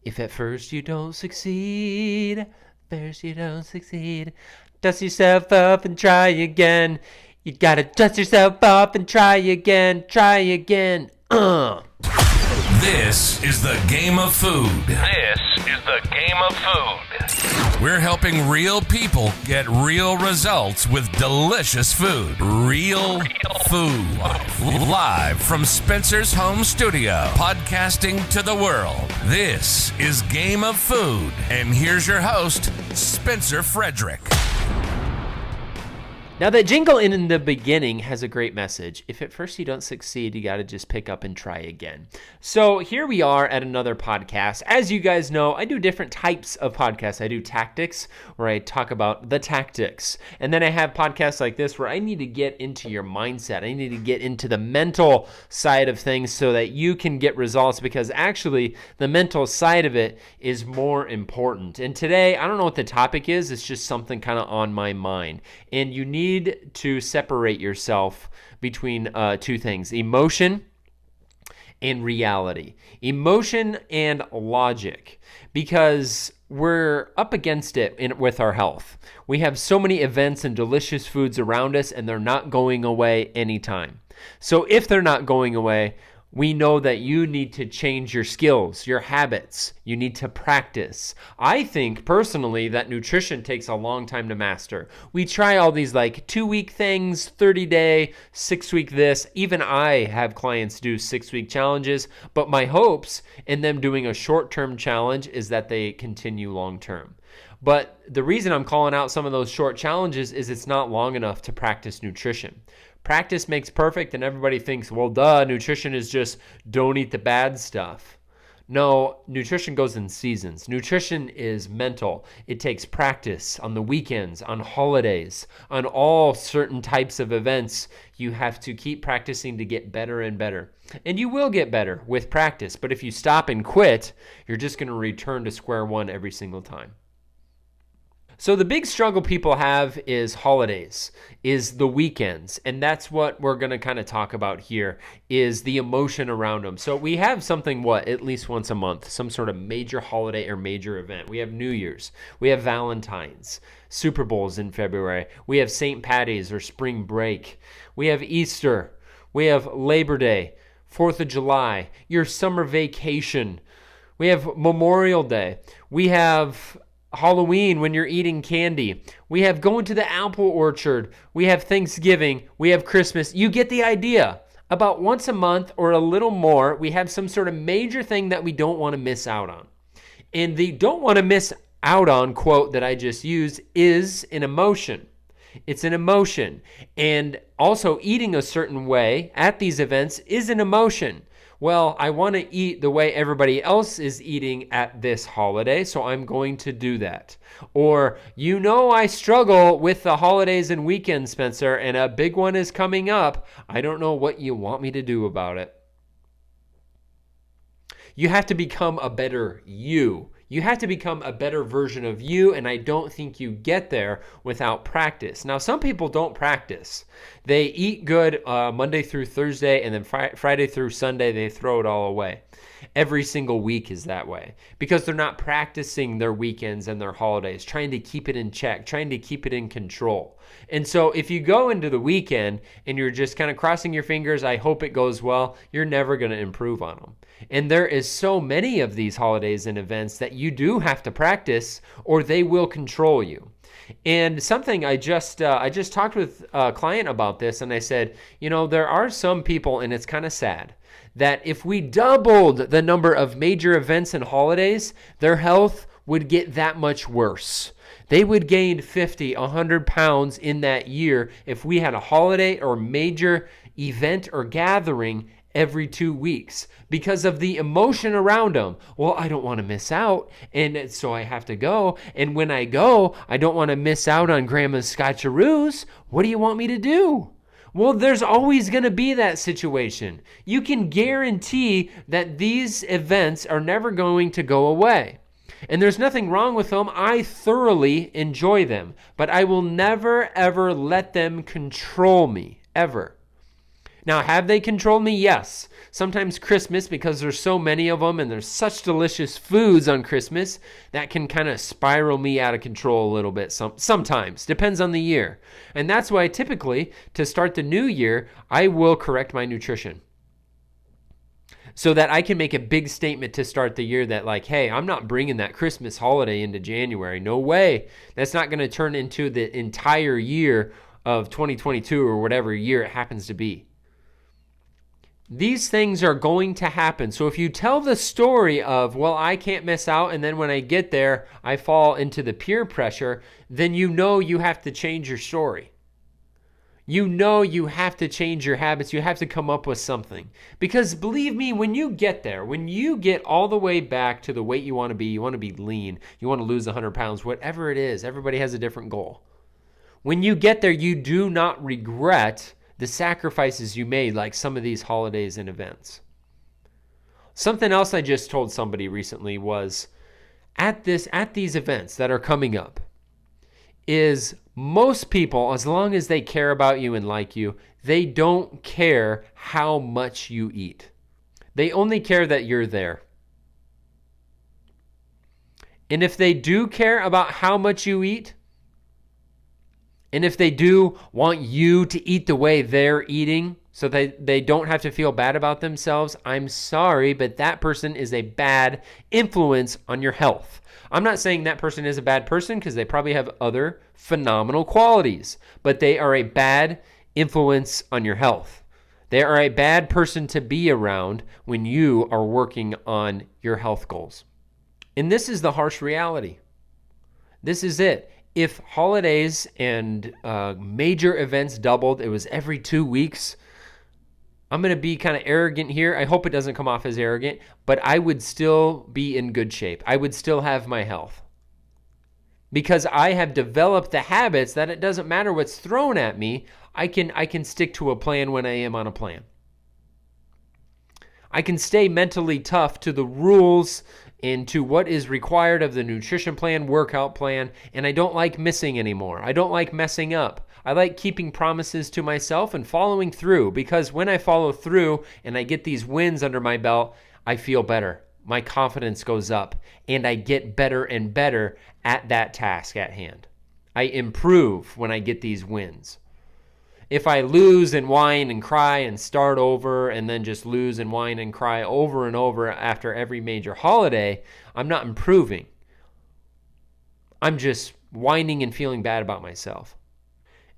If at first you don't succeed, dust yourself up and try again. You gotta dust yourself up and try again. This is the game of food. We're helping real people get real results with delicious food. Real food. Live from Spencer's home studio, podcasting to the world. This is Game of Food. And here's your host, Spencer Frederick. Now, that jingle in the beginning has a great message. If at first you don't succeed, you got to just pick up and try again. So here we are at another podcast. As you guys know, I do different types of podcasts. I do tactics, where I talk about the tactics. And then I have podcasts like this, where I need to get into your mindset. I need to get into the mental side of things so that you can get results, because actually the mental side of it is more important. And today, I don't know what the topic is. It's just something kind of on my mind. And you need to separate yourself between two things: emotion and reality, emotion and logic, because we're up against it with our health. We have so many events and delicious foods around us, and they're not going away anytime. So if they're not going away, we know that you need to change your skills, your habits. You need to practice. I think personally that nutrition takes a long time to master. We try all these like 2-week things, 30-day, 6-week this. Even I have clients do 6-week challenges, but my hopes in them doing a short-term challenge is that they continue long-term. But the reason I'm calling out some of those short challenges is it's not long enough to practice nutrition. Practice makes perfect, and everybody thinks, well, duh, nutrition is just don't eat the bad stuff. No, nutrition goes in seasons. Nutrition is mental. It takes practice on the weekends, on holidays, on all certain types of events. You have to keep practicing to get better and better. And you will get better with practice, but if you stop and quit, you're just going to return to square one every single time. So the big struggle people have is holidays, is the weekends, and that's what we're going to kind of talk about here, is the emotion around them. So we have something, at least once a month, some sort of major holiday or major event. We have New Year's, we have Valentine's, Super Bowls in February, we have St. Patty's or spring break, we have Easter, we have Labor Day, 4th of July, your summer vacation, we have Memorial Day, we have Halloween when you're eating candy. We have going to the apple orchard. We have Thanksgiving. We have Christmas. You get the idea. About once a month or a little more, we have some sort of major thing that we don't want to miss out on. And the don't want to miss out on quote that I just used is an emotion. It's an emotion. And also eating a certain way at these events is an emotion. Well, I want to eat the way everybody else is eating at this holiday, so I'm going to do that. Or, I struggle with the holidays and weekends, Spencer, and a big one is coming up. I don't know what you want me to do about it. You have to become a better you. You have to become a better version of you, and I don't think you get there without practice. Now, some people don't practice. They eat good Monday through Thursday, and then Friday through Sunday, they throw it all away. Every single week is that way because they're not practicing their weekends and their holidays, trying to keep it in check, trying to keep it in control. And so if you go into the weekend and you're just kind of crossing your fingers, I hope it goes well, you're never going to improve on them. And there is so many of these holidays and events that you do have to practice or they will control you. And something I just talked with a client about this, and I said, there are some people, and it's kind of sad, that if we doubled the number of major events and holidays, their health would get that much worse. They would gain 50, 100 pounds in that year if we had a holiday or major event or gathering every 2 weeks because of the emotion around them. Well, I don't want to miss out, and so I have to go. And when I go, I don't want to miss out on Grandma's Scotcheroos. What do you want me to do? Well, there's always going to be that situation. You can guarantee that these events are never going to go away. And there's nothing wrong with them. I thoroughly enjoy them. But I will never, ever let them control me, ever. Now, have they controlled me? Yes. Sometimes Christmas, because there's so many of them and there's such delicious foods on Christmas, that can kind of spiral me out of control a little bit sometimes. Depends on the year. And that's why typically, to start the new year, I will correct my nutrition, so that I can make a big statement to start the year that like, hey, I'm not bringing that Christmas holiday into January. No way. That's not going to turn into the entire year of 2022 or whatever year it happens to be. These things are going to happen. So if you tell the story of, well, I can't miss out, and then when I get there, I fall into the peer pressure, then you know you have to change your story. You know you have to change your habits. You have to come up with something. Because believe me, when you get there, when you get all the way back to the weight you want to be lean, you want to lose 100 pounds, whatever it is, everybody has a different goal. When you get there, you do not regret the sacrifices you made, like some of these holidays and events. Something else I just told somebody recently was, at these events that are coming up, is most people, as long as they care about you and like you, they don't care how much you eat. They only care that you're there. And if they do care about how much you eat, and if they do want you to eat the way they're eating so they don't have to feel bad about themselves, I'm sorry, but that person is a bad influence on your health. I'm not saying that person is a bad person, because they probably have other phenomenal qualities, but they are a bad influence on your health. They are a bad person to be around when you are working on your health goals. And this is the harsh reality. This is it. If holidays and major events doubled, it was every 2 weeks, I'm going to be kind of arrogant here. I hope it doesn't come off as arrogant, but I would still be in good shape. I would still have my health, because I have developed the habits that it doesn't matter what's thrown at me. I can stick to a plan when I am on a plan. I can stay mentally tough to the rules and to what is required of the nutrition plan, workout plan, and I don't like missing anymore. I don't like messing up. I like keeping promises to myself and following through, because when I follow through and I get these wins under my belt, I feel better. My confidence goes up, and I get better and better at that task at hand. I improve when I get these wins. If I lose and whine and cry and start over and then just lose and whine and cry over and over after every major holiday, I'm not improving. I'm just whining and feeling bad about myself.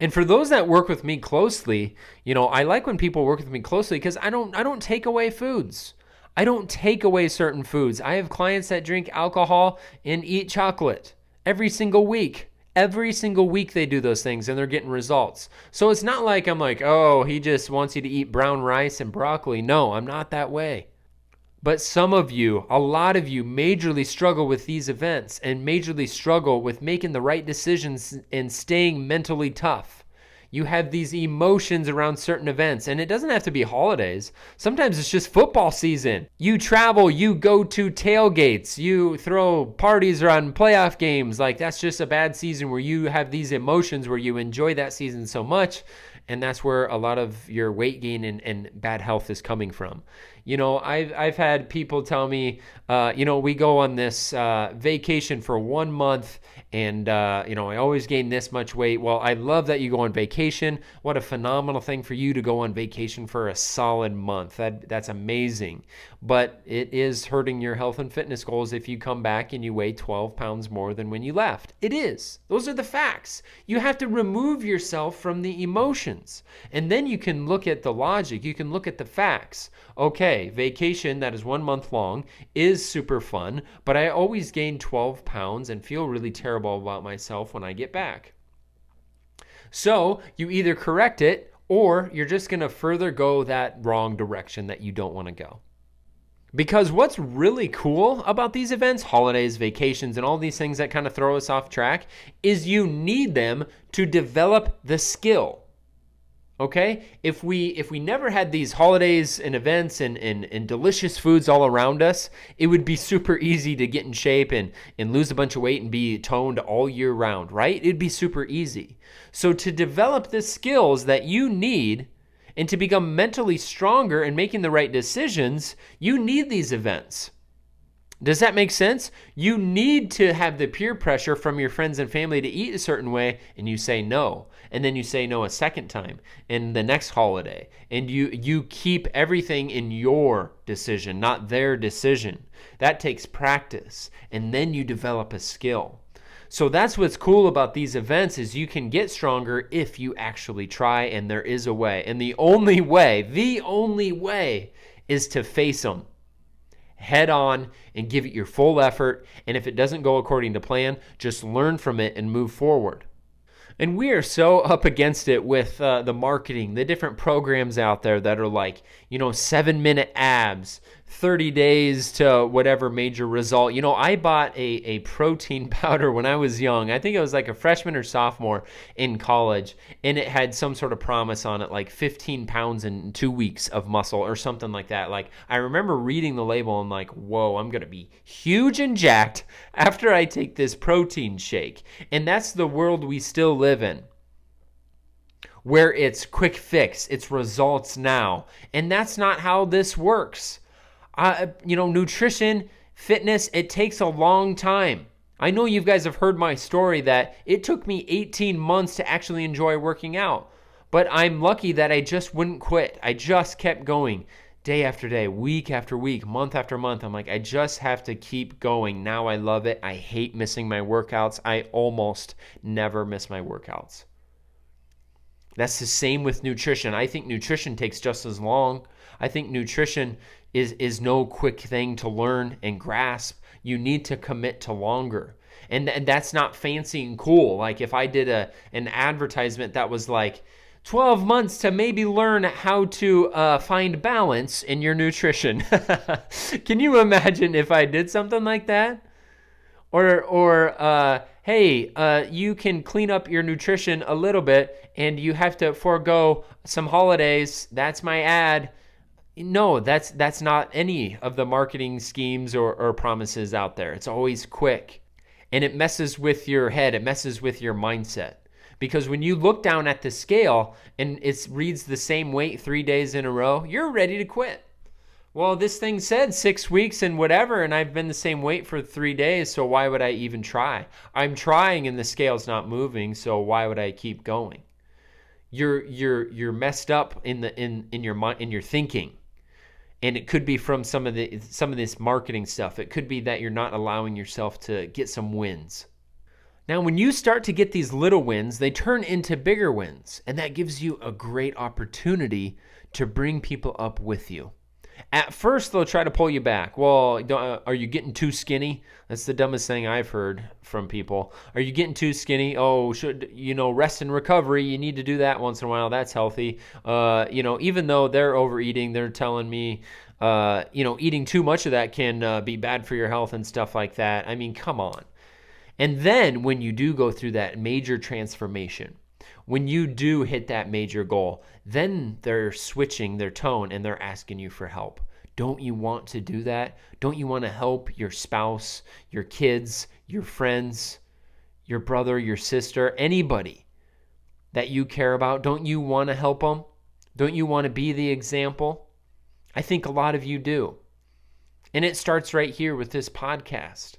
And for those that work with me closely, I like when people work with me closely, because I don't take away foods. I don't take away certain foods. I have clients that drink alcohol and eat chocolate every single week. Every single week they do those things, and they're getting results. So it's not like I'm like, oh, he just wants you to eat brown rice and broccoli. No, I'm not that way. But some of you, a lot of you, majorly struggle with these events and majorly struggle with making the right decisions and staying mentally tough. You have these emotions around certain events, and it doesn't have to be holidays. Sometimes it's just football season. You travel, you go to tailgates, you throw parties around playoff games. Like, that's just a bad season where you have these emotions where you enjoy that season so much, and that's where a lot of your weight gain and bad health is coming from. I've had people tell me, we go on this vacation for 1 month, and I always gain this much weight. Well, I love that you go on vacation. What a phenomenal thing for you to go on vacation for a solid month. That's amazing. But it is hurting your health and fitness goals if you come back and you weigh 12 pounds more than when you left. It is. Those are the facts. You have to remove yourself from the emotions, and then you can look at the logic. You can look at the facts. Okay, vacation that is 1 month long is super fun, but I always gain 12 pounds and feel really terrible about myself when I get back. So you either correct it, or you're just going to further go that wrong direction that you don't want to go. Because what's really cool about these events, holidays, vacations, and all these things that kind of throw us off track, is you need them to develop the skill. Okay? If we never had these holidays and events and delicious foods all around us, it would be super easy to get in shape and lose a bunch of weight and be toned all year round, right? It'd be super easy. So to develop the skills that you need And to become mentally stronger and making the right decisions, you need these events. Does that make sense? You need to have the peer pressure from your friends and family to eat a certain way, and you say no. And then you say no a second time and the next holiday. And you keep everything in your decision, not their decision. That takes practice. And then you develop a skill. So that's what's cool about these events is you can get stronger if you actually try, and there is a way. And the only way is to face them head on and give it your full effort. And if it doesn't go according to plan, just learn from it and move forward. And we are so up against it with the marketing, the different programs out there that are like, 7-minute abs, 30 days to whatever major result. I bought a protein powder when I was young. I think it was like a freshman or sophomore in college, and it had some sort of promise on it, like 15 pounds in 2 weeks of muscle or something like that. Like, I remember reading the label and like, whoa, I'm going to be huge and jacked after I take this protein shake. And that's the world we still live in, where it's quick fix, it's results now. And that's not how this works. Nutrition, fitness, it takes a long time. I know you guys have heard my story that it took me 18 months to actually enjoy working out. But I'm lucky that I just wouldn't quit. I just kept going day after day, week after week, month after month. I'm like, I just have to keep going. Now I love it. I hate missing my workouts. I almost never miss my workouts. That's the same with nutrition. I think nutrition takes just as long. I think nutrition is no quick thing to learn and grasp. You need to commit to longer. And that's not fancy and cool. Like if I did an advertisement that was like 12 months to maybe learn how to find balance in your nutrition. Can you imagine if I did something like that? Or hey, you can clean up your nutrition a little bit and you have to forego some holidays. That's my ad. No, that's not any of the marketing schemes or promises out there. It's always quick. And it messes with your head. It messes with your mindset. Because when you look down at the scale and it reads the same weight 3 days in a row, you're ready to quit. Well, this thing said 6 weeks and whatever, and I've been the same weight for 3 days, so why would I even try? I'm trying and the scale's not moving, so why would I keep going? You're messed up in your mind, in your thinking. And it could be from some of this marketing stuff. It could be that you're not allowing yourself to get some wins. Now, when you start to get these little wins, they turn into bigger wins. And that gives you a great opportunity to bring people up with you. At first, they'll try to pull you back. Well, are you getting too skinny? That's the dumbest thing I've heard from people. Are you getting too skinny? Oh, rest and recovery. You need to do that once in a while. That's healthy. Even though they're overeating, they're telling me, eating too much of that can be bad for your health and stuff like that. I mean, come on. And then when you do go through that major transformation, when you do hit that major goal, then they're switching their tone and they're asking you for help. Don't you want to do that? Don't you want to help your spouse, your kids, your friends, your brother, your sister, anybody that you care about? Don't you want to help them? Don't you want to be the example? I think a lot of you do. And it starts right here with this podcast.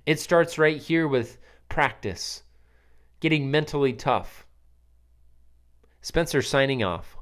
It starts right here with practice, getting mentally tough. Spencer signing off.